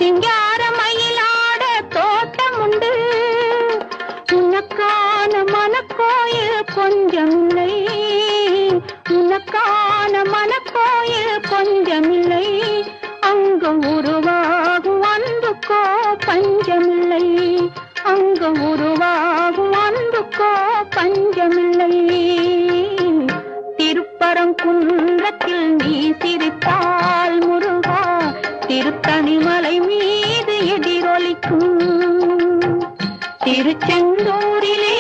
சிங்கார மயிலாட தோட்டம் உண்டு உனக்கான மனக்கோயில் கொஞ்சமில்லை உனக்கான மனக்கோயில் கொஞ்சமில்லை அங்கு உருவாகும் அன்புக்கோ பஞ்சமில்லை அங்கு உருவாகும் அன்புக்கோ பஞ்சமில்லை திருப்பரங்குன்றத்தில் நீ சிரித்தால் முருகா திருத்தணிமலை மீது எதிரொலிக்கும் திருச்செந்தூரிலே